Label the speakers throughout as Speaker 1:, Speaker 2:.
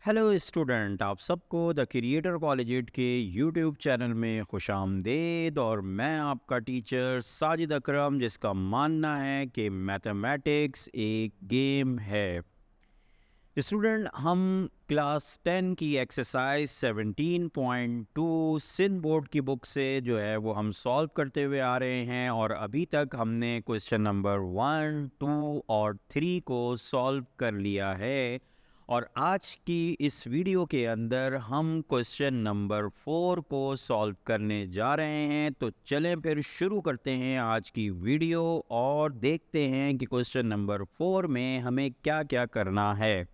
Speaker 1: Hello student, आप सबको the creator college के यूट्यूब चैनल में खुशामदीद। और मैं आपका टीचर साजिद अकरम, जिसका मानना है कि मैथमेटिक्स एक गेम है। स्टूडेंट, हम क्लास 10 की एक्सरसाइज 17.2 सिंध बोर्ड की बुक से जो है वो हम सॉल्व करते हुए आ रहे हैं। और अभी तक हमने क्वेश्चन नंबर 1, 2 और 3 को सॉल्व कर लिया है। और आज की इस वीडियो के अंदर हम क्वेश्चन नंबर 4 को सॉल्व करने जा रहे हैं। तो चलें फिर शुरू करते हैं आज की वीडियो और देखते हैं कि क्वेश्चन नंबर 4 में हमें क्या क्या करना है।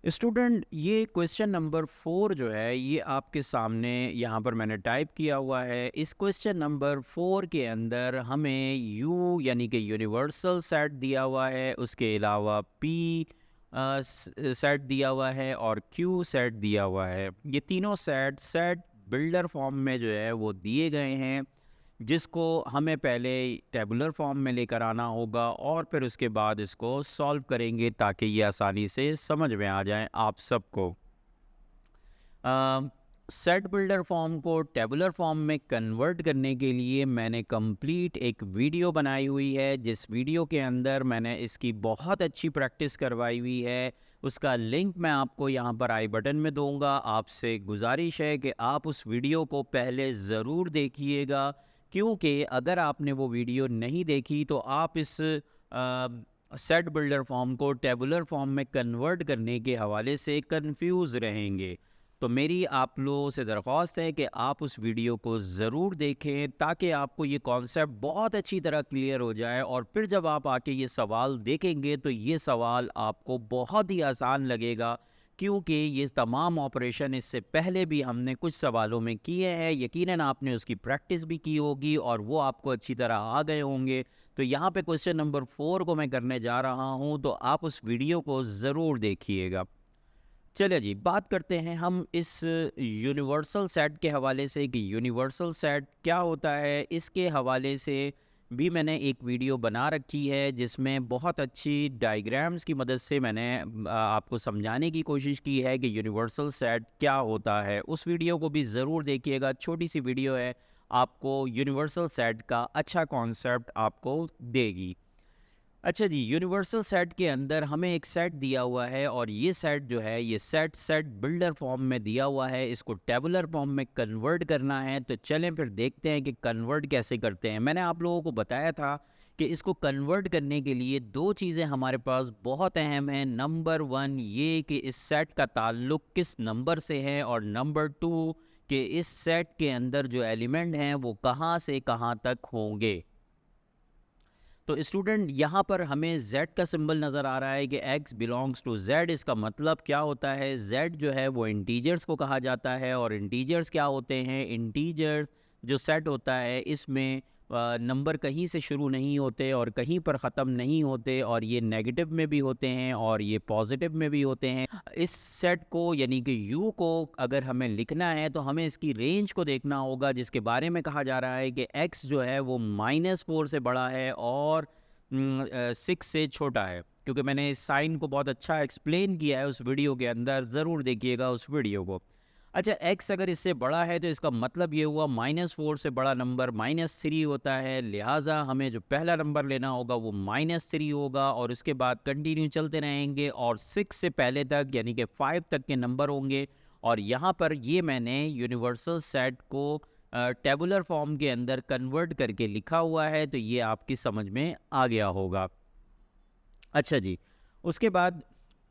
Speaker 1: स्टूडेंट, ये क्वेश्चन नंबर 4 जो है ये आपके सामने यहाँ पर मैंने टाइप किया हुआ है। इस क्वेश्चन नंबर 4 के अंदर हमें यू यानी कि यूनिवर्सल सेट दिया हुआ है, उसके अलावा पी सेट दिया हुआ है और क्यू सेट दिया हुआ है। ये तीनों सेट बिल्डर फॉर्म में जो है वो दिए गए हैं, जिसको हमें पहले टेबुलर फॉर्म में लेकर आना होगा और फिर उसके बाद इसको सॉल्व करेंगे ताकि ये आसानी से समझ में आ जाए आप सबको। सेट बिल्डर फॉर्म को टेबुलर फॉर्म में कन्वर्ट करने के लिए मैंने कंप्लीट एक वीडियो बनाई हुई है, जिस वीडियो के अंदर मैंने इसकी बहुत अच्छी प्रैक्टिस करवाई हुई है। उसका लिंक मैं आपको यहाँ पर आई बटन में दूंगा। आपसे गुजारिश है कि आप उस वीडियो को पहले ज़रूर देखिएगा, क्योंकि अगर आपने वो वीडियो नहीं देखी तो आप इस सेट बिल्डर फॉर्म को टेबुलर फॉर्म में कन्वर्ट करने के हवाले से कंफ्यूज रहेंगे। तो मेरी आप लोगों से दरख्वास्त है कि आप उस वीडियो को ज़रूर देखें ताकि आपको ये कॉन्सेप्ट बहुत अच्छी तरह क्लियर हो जाए। और फिर जब आप आके ये सवाल देखेंगे तो ये सवाल आपको बहुत ही आसान लगेगा, क्योंकि ये तमाम ऑपरेशन इससे पहले भी हमने कुछ सवालों में किए हैं। यकीनन आपने उसकी प्रैक्टिस भी की होगी और वो आपको अच्छी तरह आ गए होंगे। तो यहाँ पे क्वेश्चन नंबर 4 को मैं करने जा रहा हूँ, तो आप उस वीडियो को ज़रूर देखिएगा। चलिए जी, बात करते हैं हम इस यूनिवर्सल सेट के हवाले से कि यूनिवर्सल सेट क्या होता है। इसके हवाले से भी मैंने एक वीडियो बना रखी है, जिसमें बहुत अच्छी डायग्राम्स की मदद से मैंने आपको समझाने की कोशिश की है कि यूनिवर्सल सेट क्या होता है। उस वीडियो को भी ज़रूर देखिएगा, छोटी सी वीडियो है, आपको यूनिवर्सल सेट का अच्छा कॉन्सेप्ट आपको देगी। अच्छा जी, यूनिवर्सल सेट के अंदर हमें एक सेट दिया हुआ है और ये सेट जो है ये सेट बिल्डर फॉर्म में दिया हुआ है। इसको टेबुलर फॉर्म में कन्वर्ट करना है। तो चलें फिर देखते हैं कि कन्वर्ट कैसे करते हैं। मैंने आप लोगों को बताया था कि इसको कन्वर्ट करने के लिए दो चीज़ें हमारे पास बहुत अहम हैं। नंबर 1 ये कि इस सेट का ताल्लुक किस नंबर से है, और नंबर 2 कि इस सेट के अंदर जो एलिमेंट हैं वो कहाँ से कहाँ तक होंगे। तो स्टूडेंट, यहाँ पर हमें z का सिंबल नज़र आ रहा है कि x बिलोंग्स टू z। इसका मतलब क्या होता है, z जो है वो इंटीजर्स को कहा जाता है। और इंटीजर्स क्या होते हैं, इंटीजर्स जो सेट होता है इसमें नंबर कहीं से शुरू नहीं होते और कहीं पर ख़त्म नहीं होते, और ये नेगेटिव में भी होते हैं और ये पॉजिटिव में भी होते हैं। इस सेट को यानी कि u को अगर हमें लिखना है तो हमें इसकी रेंज को देखना होगा, जिसके बारे में कहा जा रहा है कि x जो है वो -4 से बड़ा है और 6 से छोटा है। क्योंकि मैंने इस साइन को बहुत अच्छा एक्सप्लेन किया है उस वीडियो के अंदर, ज़रूर देखिएगा उस वीडियो को। अच्छा, x अगर इससे बड़ा है तो इसका मतलब ये हुआ -4 से बड़ा नंबर -3 होता है। लिहाजा हमें जो पहला नंबर लेना होगा वो -3 होगा, और उसके बाद कंटिन्यू चलते रहेंगे और 6 से पहले तक यानी कि 5 तक के नंबर होंगे। और यहाँ पर ये मैंने यूनिवर्सल सेट को टेबुलर फॉर्म के अंदर कन्वर्ट करके लिखा हुआ है, तो ये आपकी समझ में आ गया होगा। अच्छा जी, उसके बाद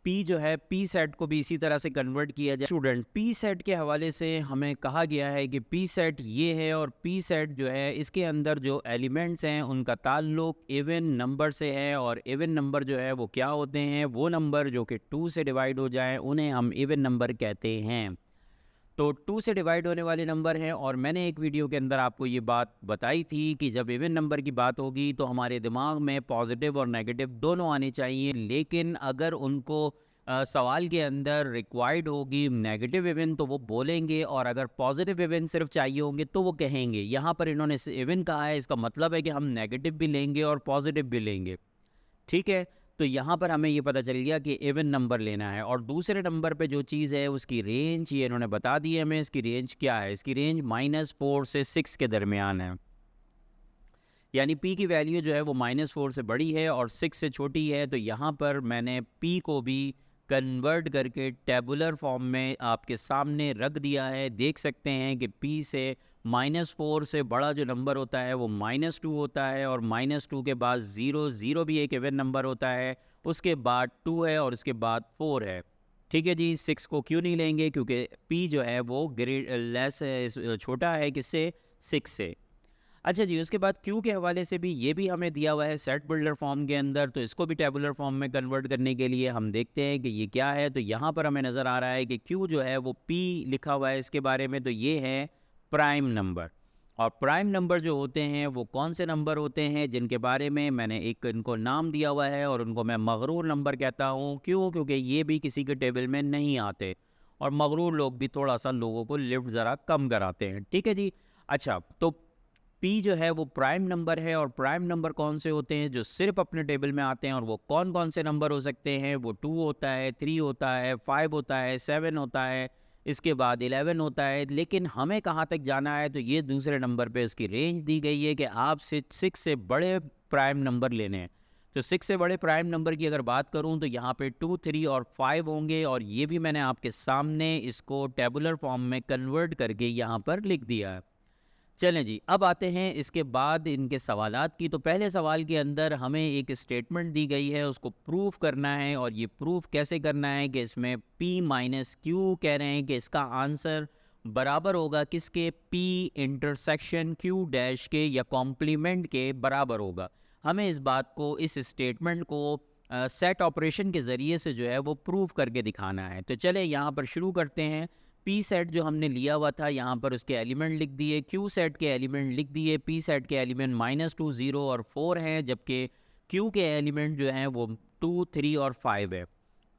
Speaker 1: P जो है, P सेट को भी इसी तरह से कन्वर्ट किया जाए। स्टूडेंट, P सेट के हवाले से हमें कहा गया है कि P सेट ये है, और P सेट जो है इसके अंदर जो एलिमेंट्स हैं उनका ताल्लुक इवन नंबर से है। और इवन नंबर जो है वो क्या होते हैं, वो नंबर जो कि 2 से डिवाइड हो जाए उन्हें हम इवन नंबर कहते हैं। तो 2 से डिवाइड होने वाले नंबर हैं, और मैंने एक वीडियो के अंदर आपको ये बात बताई थी कि जब इवन नंबर की बात होगी तो हमारे दिमाग में पॉजिटिव और नेगेटिव दोनों आने चाहिए। लेकिन अगर उनको सवाल के अंदर रिक्वायर्ड होगी नेगेटिव इवन तो वो बोलेंगे, और अगर पॉजिटिव इवन सिर्फ चाहिए होंगे तो वो कहेंगे। यहाँ पर इन्होंने इवन कहा है, इसका मतलब है कि हम नेगेटिव भी लेंगे और पॉजिटिव भी लेंगे। ठीक है, तो यहाँ पर हमें ये पता चल गया कि इवन नंबर लेना है। और दूसरे नंबर पे जो चीज़ है उसकी रेंज ये इन्होंने बता दी है हमें। इसकी रेंज क्या है? इसकी रेंज -4 से 6 के दरमियान है, यानी p की वैल्यू जो है वो -4 से बड़ी है और 6 से छोटी है। तो यहाँ पर मैंने p को भी कन्वर्ट करके टेबुलर फॉर्म में आपके सामने रख दिया है। देख सकते हैं कि p से -4 से बड़ा जो नंबर होता है वो -2 होता है, और -2 के बाद 0, 0 भी एक इवन नंबर होता है, उसके बाद 2 है और उसके बाद 4 है। ठीक है जी, 6 को क्यों नहीं लेंगे? क्योंकि p जो है वो लेस है, छोटा है किससे? 6 से। अच्छा जी, उसके बाद क्यू के हवाले से भी ये भी हमें दिया हुआ है सेट बिल्डर फॉर्म के अंदर। तो इसको भी टेबुलर फॉर्म में कन्वर्ट करने के लिए हम देखते हैं कि ये क्या है। तो यहाँ पर हमें नज़र आ रहा है कि क्यू जो है वो पी लिखा हुआ है इसके बारे में। तो ये है प्राइम नंबर। और प्राइम नंबर जो होते हैं वो कौन से नंबर होते हैं जिनके बारे में मैंने एक इनको नाम दिया हुआ है, और उनको मैं मगरूर नंबर कहता हूँ। क्यों? क्योंकि ये भी किसी के टेबल में नहीं आते, और मगरूर लोग भी थोड़ा सा लोगों को लिफ्ट ज़रा कम कराते हैं। ठीक है जी। अच्छा, तो P जो है वो प्राइम नंबर है, और प्राइम नंबर कौन से होते हैं जो सिर्फ अपने टेबल में आते हैं, और वो कौन कौन से नंबर हो सकते हैं? वो 2 होता है, 3 होता है, 5 होता है, 7 होता है, इसके बाद 11 होता है। लेकिन हमें कहाँ तक जाना है? तो ये दूसरे नंबर पे उसकी रेंज दी गई है कि आप 6 से बड़े प्राइम नंबर लेने हैं। तो 6 से बड़े प्राइम नंबर की अगर बात करूं तो यहाँ पे 2, 3 और 5 होंगे, और ये भी मैंने आपके सामने इसको टेबुलर फॉर्म में कन्वर्ट करके यहाँ पर लिख दिया है। चलें जी, अब आते हैं इसके बाद इनके सवालात की। तो पहले सवाल के अंदर हमें एक स्टेटमेंट दी गई है, उसको प्रूफ करना है। और ये प्रूफ कैसे करना है कि इसमें p माइनस क्यू कह रहे हैं कि इसका आंसर बराबर होगा किसके? p इंटरसेक्शन q डैश के या कॉम्प्लीमेंट के बराबर होगा। हमें इस बात को, इस स्टेटमेंट को सेट ऑपरेशन के ज़रिए से जो है वो प्रूफ करके दिखाना है। तो चले यहाँ पर शुरू करते हैं। पी सेट जो हमने लिया हुआ था यहाँ पर उसके एलिमेंट लिख दिए, क्यू सेट के एलिमेंट लिख दिए। पी सेट के एलिमेंट -2, 0 और 4 हैं, जबकि क्यू के एलिमेंट जो हैं वो 2, 3 और 5 है।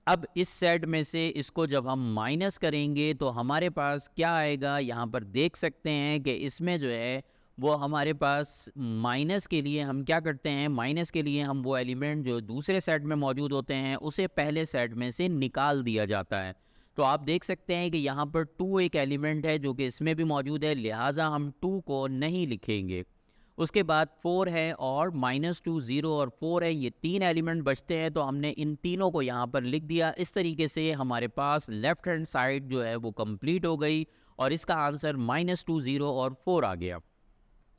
Speaker 1: अब इस सेट में से इसको जब हम माइनस करेंगे तो हमारे पास क्या आएगा? यहाँ पर देख सकते हैं कि इसमें जो है वो हमारे पास माइनस के लिए हम क्या करते हैं? माइनस के लिए हम वो एलिमेंट जो दूसरे सेट में मौजूद होते हैं उसे पहले सेट में से निकाल दिया जाता है। तो आप देख सकते हैं कि यहाँ पर 2 एक एलिमेंट है जो कि इसमें भी मौजूद है, लिहाजा हम 2 को नहीं लिखेंगे। उसके बाद 4 है और -2, 0 और 4 है, ये 3 एलिमेंट बचते हैं। तो हमने इन तीनों को यहाँ पर लिख दिया। इस तरीके से हमारे पास लेफ्ट हैंड साइड जो है वो कंप्लीट हो गई, और इसका आंसर -2, 0 और 4 आ गया।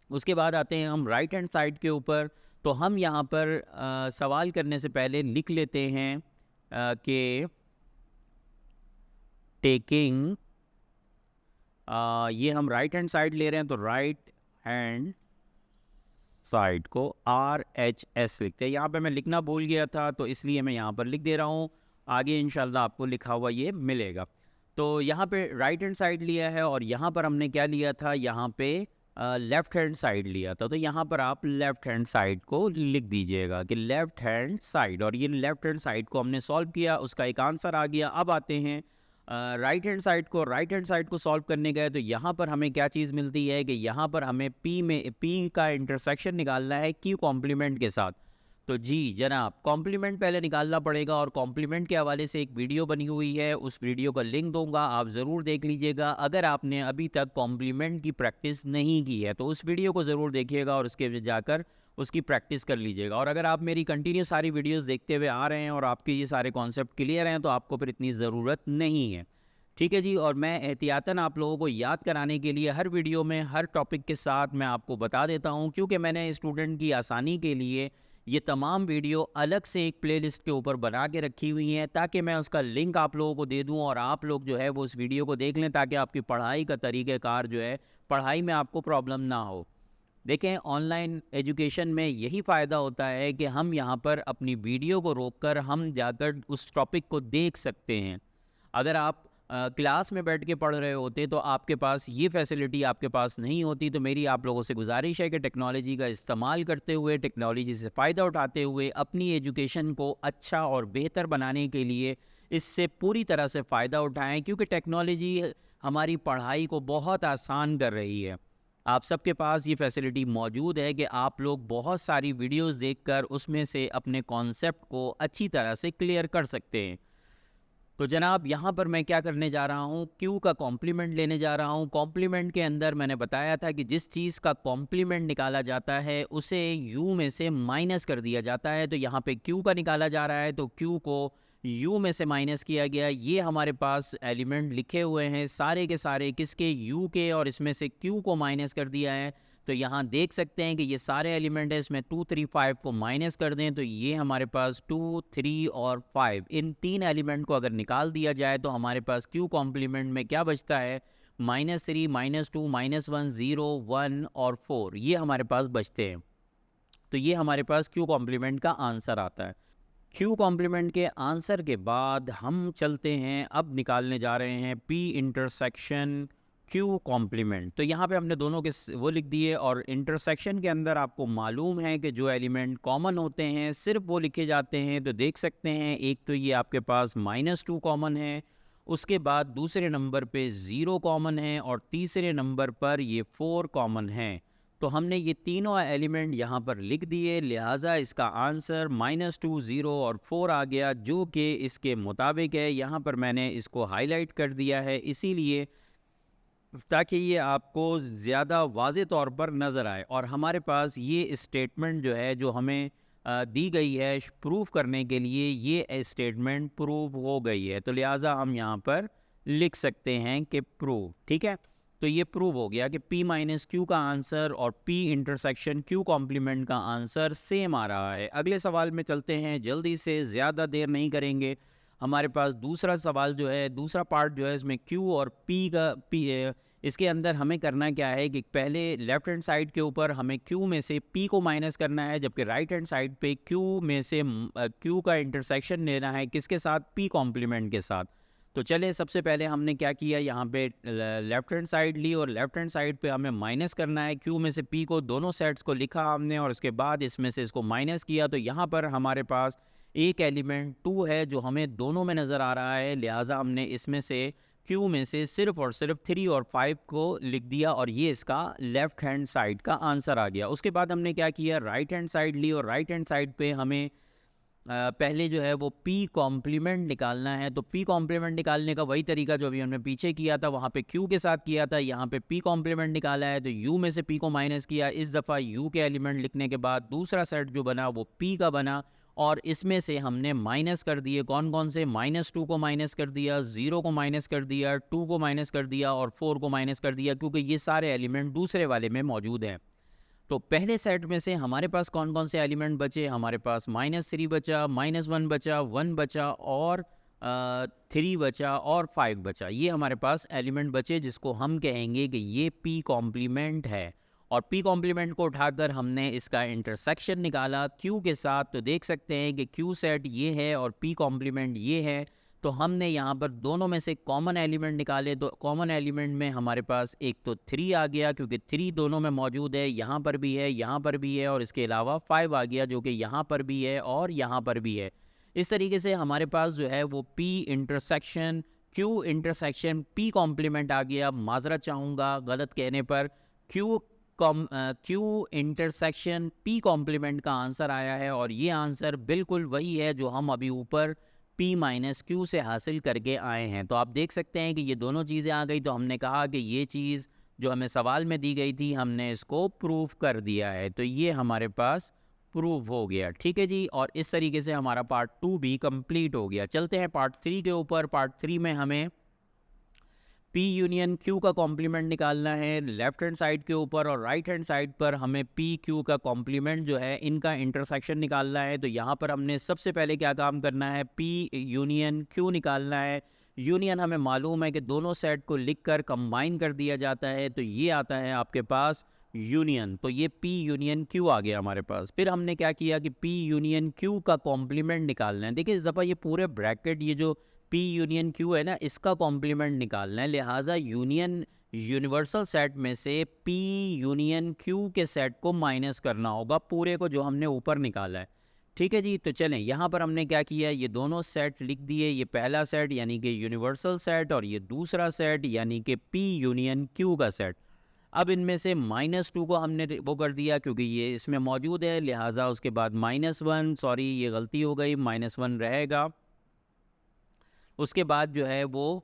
Speaker 1: उसके बाद आते हैं हम राइट हैंड साइड के ऊपर। तो हम यहाँ पर सवाल करने से पहले लिख लेते हैं कि टेकिंग, ये हम राइट हैंड साइड ले रहे हैं, तो राइट हैंड साइड को RHS लिखते हैं। यहाँ पे मैं लिखना भूल गया था तो इसलिए मैं यहाँ पर लिख दे रहा हूँ, आगे इंशाल्लाह आपको लिखा हुआ ये मिलेगा। तो यहाँ पे राइट हैंड साइड लिया है, और यहाँ पर हमने क्या लिया था? यहाँ पे लेफ़्ट हैंड साइड लिया था। तो यहाँ पर आप लेफ़्ट हैंड साइड को लिख दीजिएगा कि लेफ़्ट हैंड साइड, और ये लेफ़्ट हैंड साइड को हमने सॉल्व किया, उसका एक आंसर आ गया। अब आते हैं राइट हैंड साइड को सॉल्व करने गए तो यहाँ पर हमें क्या चीज़ मिलती है कि यहाँ पर हमें p का इंटरसेक्शन निकालना है q कॉम्प्लीमेंट के साथ। तो जी जनाब, कॉम्प्लीमेंट पहले निकालना पड़ेगा, और कॉम्प्लीमेंट के हवाले से एक वीडियो बनी हुई है, उस वीडियो का लिंक दूंगा, आप ज़रूर देख लीजिएगा। अगर आपने अभी तक कॉम्प्लीमेंट की प्रैक्टिस नहीं की है तो उस वीडियो को ज़रूर देखिएगा और उसके जाकर उसकी प्रैक्टिस कर लीजिएगा। और अगर आप मेरी कंटिन्यू सारी वीडियोस देखते हुए आ रहे हैं और आपके ये सारे कॉन्सेप्ट क्लियर हैं तो आपको फिर इतनी ज़रूरत नहीं है। ठीक है जी। और मैं एहतियातन आप लोगों को याद कराने के लिए हर वीडियो में हर टॉपिक के साथ मैं आपको बता देता हूँ, क्योंकि मैंने स्टूडेंट की आसानी के लिए ये तमाम वीडियो अलग से एक प्लेलिस्ट के ऊपर बना के रखी हुई हैं, ताकि मैं उसका लिंक आप लोगों को दे दूं और आप लोग जो है वो उस वीडियो को देख लें, ताकि आपकी पढ़ाई का तरीक़ेकार जो है, पढ़ाई में आपको प्रॉब्लम ना हो। देखें, ऑनलाइन एजुकेशन में यही फ़ायदा होता है कि हम यहाँ पर अपनी वीडियो को रोककर हम जाकर उस टॉपिक को देख सकते हैं। अगर आप क्लास में बैठ के पढ़ रहे होते तो आपके पास ये फैसिलिटी आपके पास नहीं होती। तो मेरी आप लोगों से गुजारिश है कि टेक्नोलॉजी का इस्तेमाल करते हुए, टेक्नोलॉजी से फ़ायदा उठाते हुए अपनी एजुकेशन को अच्छा और बेहतर बनाने के लिए इससे पूरी तरह से फ़ायदा उठाएं, क्योंकि टेक्नोलॉजी हमारी पढ़ाई को बहुत आसान कर रही है। आप सबके पास ये फैसिलिटी मौजूद है कि आप लोग बहुत सारी वीडियोस देखकर उसमें से अपने कॉन्सेप्ट को अच्छी तरह से क्लियर कर सकते हैं। तो जनाब, यहाँ पर मैं क्या करने जा रहा हूँ, क्यू का कॉम्प्लीमेंट लेने जा रहा हूँ। कॉम्प्लीमेंट के अंदर मैंने बताया था कि जिस चीज़ का कॉम्प्लीमेंट निकाला जाता है उसे यू में से माइनस कर दिया जाता है। तो यहाँ पे क्यू का निकाला जा रहा है तो क्यू को यू में से माइनस किया गया। ये हमारे पास एलिमेंट लिखे हुए हैं सारे के सारे किसके, यू के, और इसमें से क्यू को माइनस कर दिया है। तो यहाँ देख सकते हैं कि ये सारे एलिमेंट है, इसमें 2 3 5 को माइनस कर दें तो ये हमारे पास 2 3 और 5, इन तीन एलिमेंट को अगर निकाल दिया जाए तो हमारे पास क्यू कॉम्प्लीमेंट में क्या बचता है, -3 -2 -1 0 1 और 4, ये हमारे पास बचते हैं। तो ये हमारे पास क्यू कॉम्प्लीमेंट का आंसर आता है। क्यू कॉम्प्लीमेंट के आंसर के बाद हम चलते हैं, अब निकालने जा रहे हैं पी इंटरसेक्शन क्यू कॉम्प्लीमेंट। तो यहाँ पे हमने दोनों के वो लिख दिए, और इंटरसेक्शन के अंदर आपको मालूम है कि जो एलिमेंट कॉमन होते हैं सिर्फ वो लिखे जाते हैं। तो देख सकते हैं, एक तो ये आपके पास -2 कॉमन है, उसके बाद दूसरे नंबर पे 0 कॉमन है, और तीसरे नंबर पर ये 4 कॉमन है। तो हमने ये तीनों एलिमेंट यहाँ पर लिख दिए, लिहाजा इसका आंसर -2 0 और 4 आ गया, जो कि इसके मुताबिक है। यहाँ पर मैंने इसको हाईलाइट कर दिया है इसीलिए, ताकि ये आपको ज़्यादा वाज़े तौर पर नज़र आए। और हमारे पास ये स्टेटमेंट जो है, जो हमें दी गई है प्रूफ करने के लिए, ये स्टेटमेंट प्रूव हो गई है। तो लिहाजा हम यहाँ पर लिख सकते हैं कि प्रूव, ठीक है। तो ये प्रूव हो गया कि P माइनस क्यू का आंसर और P इंटरसेक्शन Q कॉम्प्लीमेंट का आंसर सेम आ रहा है। अगले सवाल में चलते हैं, जल्दी से, ज़्यादा देर नहीं करेंगे। हमारे पास दूसरा सवाल जो है, दूसरा पार्ट जो है, इसमें Q और P इसके अंदर हमें करना क्या है कि पहले लेफ्ट हैंड साइड के ऊपर हमें Q में से P को माइनस करना है, जबकि राइट हैंड साइड पे Q में से Q का इंटरसेक्शन लेना है, किसके साथ, P कॉम्प्लीमेंट के साथ। तो चले, सबसे पहले हमने क्या किया, यहाँ पे लेफ्ट हैंड साइड ली, और लेफ्ट हैंड साइड पे हमें माइनस करना है। Q में से P को, दोनों सेट्स को लिखा हमने, और उसके बाद इसमें से इसको माइनस किया। तो यहाँ पर हमारे पास एक एलिमेंट 2 है जो हमें दोनों में नज़र आ रहा है, लिहाजा हमने इसमें से Q में से सिर्फ और सिर्फ 3 और 5 को लिख दिया, और ये इसका लेफ्ट हैंड साइड का आंसर आ गया। उसके बाद हमने क्या किया, राइट हैंड साइड ली, और राइट हैंड साइड पे हमें पहले जो है वो P कॉम्प्लीमेंट निकालना है। तो P कॉम्प्लीमेंट निकालने का वही तरीका जो अभी हमने पीछे किया था, वहाँ पे Q के साथ किया था, यहाँ पे P कॉम्प्लीमेंट निकाला है। तो U में से P को माइनस किया, इस दफ़ा U के एलिमेंट लिखने के बाद दूसरा सेट जो बना वो P का बना, और इसमें से हमने माइनस कर दिए, कौन कौन से, -2 को माइनस कर दिया, 0 को माइनस कर दिया, 2 को माइनस कर दिया, और 4 को माइनस कर दिया, क्योंकि ये सारे एलिमेंट दूसरे वाले में मौजूद हैं। तो पहले सेट में से हमारे पास कौन कौन से एलिमेंट बचे, हमारे पास -3 बचा, -1 बचा, 1 बचा, और 3 बचा, और 5 बचा। ये हमारे पास एलिमेंट बचे, जिसको हम कहेंगे कि ये P कॉम्प्लीमेंट है। और P कॉम्प्लीमेंट को उठाकर हमने इसका इंटरसेक्शन निकाला Q के साथ। तो देख सकते हैं कि Q सेट ये है और P कॉम्प्लीमेंट ये है। तो हमने यहाँ पर दोनों में से कॉमन एलिमेंट निकाले। तो कॉमन एलिमेंट में हमारे पास एक तो 3 आ गया, क्योंकि 3 दोनों में मौजूद है, यहाँ पर भी है, यहाँ पर भी है, और इसके अलावा 5 आ गया, जो कि यहाँ पर भी है और यहाँ पर भी है। इस तरीके से हमारे पास जो है वो P intersection Q intersection P complement आ गया। माजरत चाहूँगा गलत कहने पर, Q इंटरसेक्शन P कॉम्प्लीमेंट का आंसर आया है, और ये आंसर बिल्कुल वही है जो हम अभी ऊपर P माइनस Q से हासिल करके आए हैं। तो आप देख सकते हैं कि ये दोनों चीज़ें आ गई। तो हमने कहा कि ये चीज़ जो हमें सवाल में दी गई थी, हमने इसको प्रूफ कर दिया है। तो ये हमारे पास प्रूफ हो गया, ठीक है जी। और इस तरीके से हमारा पार्ट 2 भी कंप्लीट हो गया। चलते हैं पार्ट 3 के ऊपर। पार्ट 3 में हमें P यूनियन Q का कॉम्प्लीमेंट निकालना है लेफ्ट हैंड साइड के ऊपर, और राइट हैंड साइड पर हमें P Q का कॉम्प्लीमेंट जो है, इनका इंटरसेक्शन निकालना है। तो यहाँ पर हमने सबसे पहले क्या काम करना है, P यूनियन Q निकालना है। यूनियन हमें मालूम है कि दोनों सेट को लिखकर कंबाइन कर दिया जाता है। तो ये आता है आपके पास यूनियन, तो ये P यूनियन Q आ गया हमारे पास। फिर हमने क्या किया कि P यूनियन Q का कॉम्प्लीमेंट निकालना है। देखिए इस दफ़ा ये पूरे ब्रैकेट, ये जो P यूनियन Q है ना, इसका कॉम्प्लीमेंट निकालना है, लिहाजा यूनियन यूनिवर्सल सेट में से P यूनियन Q के सेट को माइनस करना होगा पूरे को, जो हमने ऊपर निकाला है। ठीक है जी, तो चलें यहाँ पर हमने क्या किया, ये दोनों सेट लिख दिए। ये पहला सेट यानी कि यूनिवर्सल सेट, और ये दूसरा सेट यानी कि P यूनियन Q का सेट। अब इनमें से -2 को हमने वो कर दिया क्योंकि ये इसमें मौजूद है, लिहाजा उसके बाद -1, सॉरी ये गलती हो गई, -1 रहेगा। उसके बाद जो है वो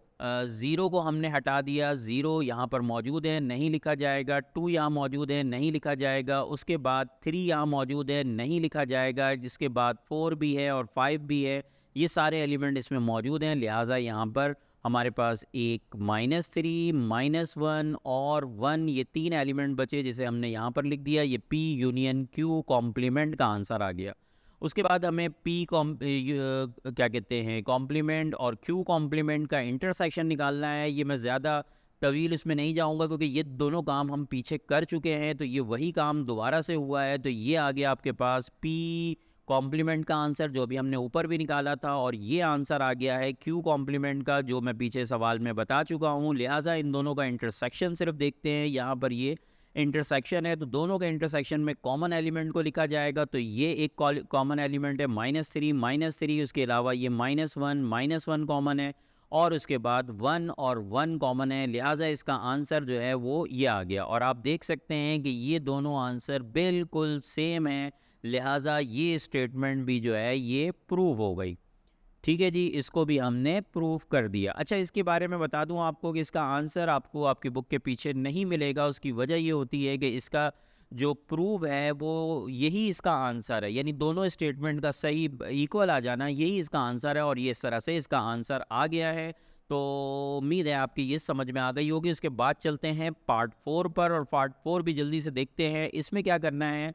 Speaker 1: 0 को हमने हटा दिया, 0 यहाँ पर मौजूद है, नहीं लिखा जाएगा। 2 यहाँ मौजूद है, नहीं लिखा जाएगा। उसके बाद 3 यहाँ मौजूद है, नहीं लिखा जाएगा। जिसके बाद 4 भी है और 5 भी है, ये सारे एलिमेंट इसमें मौजूद हैं, लिहाजा यहाँ पर हमारे पास एक -3, -1 और 1, ये 3 एलिमेंट बचे जिसे हमने यहाँ पर लिख दिया। ये P यूनियन Q कॉम्प्लीमेंट का आंसर आ गया। उसके बाद हमें क्या कहते हैं, कॉम्प्लीमेंट और Q कॉम्प्लीमेंट का इंटरसेक्शन निकालना है। ये मैं ज़्यादा तवील इसमें नहीं जाऊंगा क्योंकि ये दोनों काम हम पीछे कर चुके हैं, तो ये वही काम दोबारा से हुआ है। तो ये आ गया आपके पास P कॉम्प्लीमेंट का आंसर, जो अभी हमने ऊपर भी निकाला था, और ये आंसर आ गया है Q कॉम्प्लीमेंट का, जो मैं पीछे सवाल में बता चुका हूँ। लिहाजा इन दोनों का इंटरसेक्शन सिर्फ देखते हैं। यहाँ पर ये इंटरसेक्शन है, तो दोनों के इंटरसेक्शन में कॉमन एलिमेंट को लिखा जाएगा। तो ये एक कॉमन एलिमेंट है -3, उसके अलावा ये -1 कॉमन है, और उसके बाद 1 और 1 कॉमन है। लिहाजा इसका आंसर जो है वो ये आ गया, और आप देख सकते हैं कि ये दोनों आंसर बिल्कुल सेम है, लिहाजा ये स्टेटमेंट भी जो है ये प्रूव हो गई। ठीक है जी, इसको भी हमने प्रूफ कर दिया। अच्छा, इसके बारे में बता दूं आपको कि इसका आंसर आपको आपकी बुक के पीछे नहीं मिलेगा। उसकी वजह ये होती है कि इसका जो प्रूफ है वो यही इसका आंसर है, यानी दोनों स्टेटमेंट का सही इक्वल आ जाना यही इसका आंसर है, और ये इस तरह से इसका आंसर आ गया है। तो उम्मीद है आपकी ये समझ में आ गई होगी। उसके बाद चलते हैं पार्ट 4 पर, और पार्ट 4 भी जल्दी से देखते हैं। इसमें क्या करना है,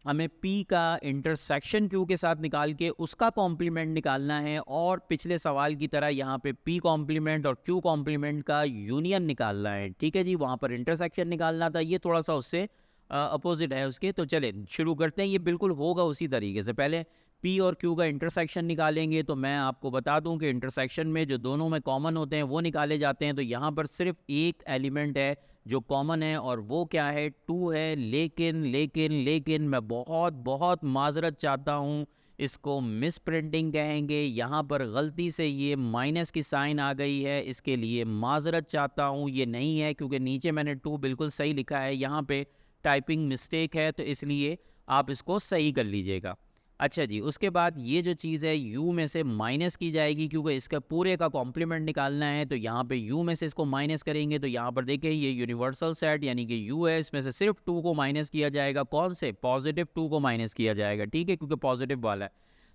Speaker 1: हमें P का इंटरसेक्शन Q के साथ निकाल के उसका कॉम्प्लीमेंट निकालना है, और पिछले सवाल की तरह यहाँ पे P कॉम्प्लीमेंट और Q कॉम्प्लीमेंट का यूनियन निकालना है। ठीक है जी, वहाँ पर इंटरसेक्शन निकालना था, ये थोड़ा सा उससे अपोजिट है उसके। तो चले शुरू करते हैं, ये बिल्कुल होगा उसी तरीके से। पहले P और Q का इंटरसेक्शन निकालेंगे। तो मैं आपको बता दूं कि इंटरसेक्शन में जो दोनों में कॉमन होते हैं वो निकाले जाते हैं। तो यहाँ पर सिर्फ एक एलिमेंट है जो कॉमन है, और वो क्या है, 2 है। लेकिन मैं बहुत बहुत माजरत चाहता हूँ, इसको मिस प्रिंटिंग कहेंगे। यहाँ पर गलती से ये माइनस की साइन आ गई है, इसके लिए माजरत चाहता हूँ। ये नहीं है क्योंकि नीचे मैंने 2 बिल्कुल सही लिखा है, यहाँ पे टाइपिंग मिस्टेक है, तो इसलिए आप इसको सही कर लीजिएगा। अच्छा जी, उसके बाद ये जो चीज़ है u में से माइनस की जाएगी क्योंकि इसका पूरे का कॉम्प्लीमेंट निकालना है। तो यहाँ पे u में से इसको माइनस करेंगे, तो यहाँ पर देखिए ये यूनिवर्सल सेट यानी कि u है, इसमें से सिर्फ 2 को माइनस किया जाएगा। कौन से, पॉजिटिव 2 को माइनस किया जाएगा। ठीक है, क्योंकि पॉजिटिव वाला है।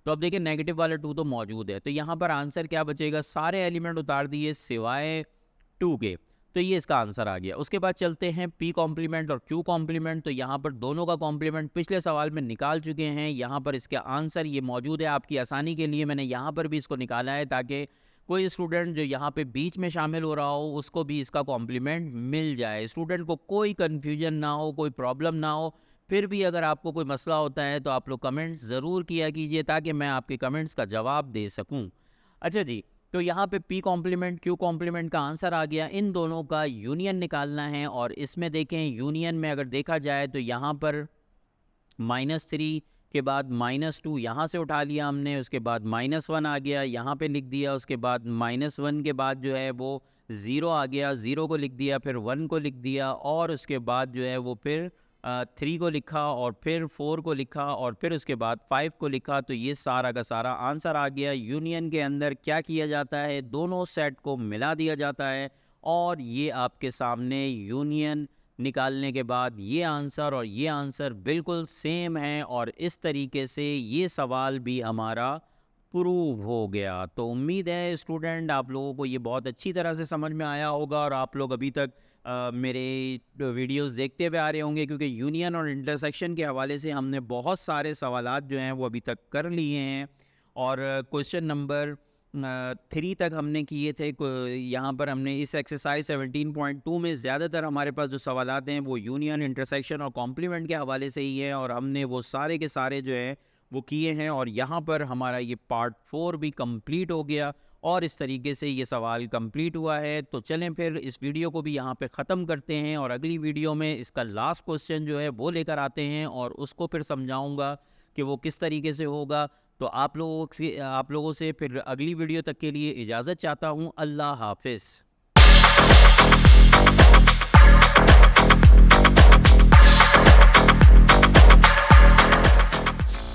Speaker 1: तो अब देखिए नेगेटिव वाला 2 तो मौजूद है, तो यहाँ पर आंसर क्या बचेगा, सारे एलिमेंट उतार दिए सिवाय 2 के। तो ये इसका आंसर आ गया। उसके बाद चलते हैं P कॉम्प्लीमेंट और Q कॉम्प्लीमेंट। तो यहाँ पर दोनों का कॉम्प्लीमेंट पिछले सवाल में निकाल चुके हैं, यहाँ पर इसका आंसर ये मौजूद है। आपकी आसानी के लिए मैंने यहाँ पर भी इसको निकाला है, ताकि कोई स्टूडेंट जो यहाँ पे बीच में शामिल हो रहा हो उसको भी इसका कॉम्प्लीमेंट मिल जाए, स्टूडेंट को कोई कन्फ्यूजन ना हो, कोई प्रॉब्लम ना हो। फिर भी अगर आपको कोई मसला होता है तो आप लोग कमेंट्स ज़रूर किया कीजिए, ताकि मैं आपके कमेंट्स का जवाब दे सकूँ। अच्छा जी, तो यहाँ पे P कॉम्प्लीमेंट Q कॉम्प्लीमेंट का आंसर आ गया। इन दोनों का यूनियन निकालना है, और इसमें देखें यूनियन में अगर देखा जाए तो यहाँ पर -3 के बाद -2 यहाँ से उठा लिया हमने, उसके बाद -1 आ गया, यहाँ पे लिख दिया। उसके बाद -1 के बाद जो है वो 0 आ गया, 0 को लिख दिया, फिर 1 को लिख दिया, और उसके बाद जो है वो फिर 3 को लिखा, और फिर 4 को लिखा, और फिर उसके बाद 5 को लिखा। तो ये सारा का सारा आंसर आ गया। यूनियन के अंदर क्या किया जाता है, दोनों सेट को मिला दिया जाता है, और ये आपके सामने यूनियन निकालने के बाद ये आंसर और ये आंसर बिल्कुल सेम है, और इस तरीके से ये सवाल भी हमारा प्रूव हो गया। तो उम्मीद है स्टूडेंट आप लोगों को ये बहुत अच्छी तरह से समझ में आया होगा, और आप लोग अभी तक मेरे वीडियोस देखते हुए आ रहे होंगे, क्योंकि यूनियन और इंटरसेक्शन के हवाले से हमने बहुत सारे सवालात जो हैं वो अभी तक कर लिए हैं। और क्वेश्चन नंबर 3 तक हमने किए थे। यहाँ पर हमने इस एक्सरसाइज 17.2 में ज़्यादातर हमारे पास जो सवालात हैं वो यूनियन, इंटरसेक्शन और कॉम्प्लीमेंट के हवाले से ही है, और हमने वो सारे के सारे जो हैं वो किए हैं, और यहाँ पर हमारा ये पार्ट 4 भी कंप्लीट हो गया और इस तरीके से ये सवाल कंप्लीट हुआ है। तो चलें फिर इस वीडियो को भी यहाँ पे ख़त्म करते हैं, और अगली वीडियो में इसका लास्ट क्वेश्चन जो है वो लेकर आते हैं और उसको फिर समझाऊँगा कि वो किस तरीके से होगा। तो आप लोगों से फिर अगली वीडियो तक के लिए इजाज़त चाहता हूँ। अल्लाह हाफ़िज़।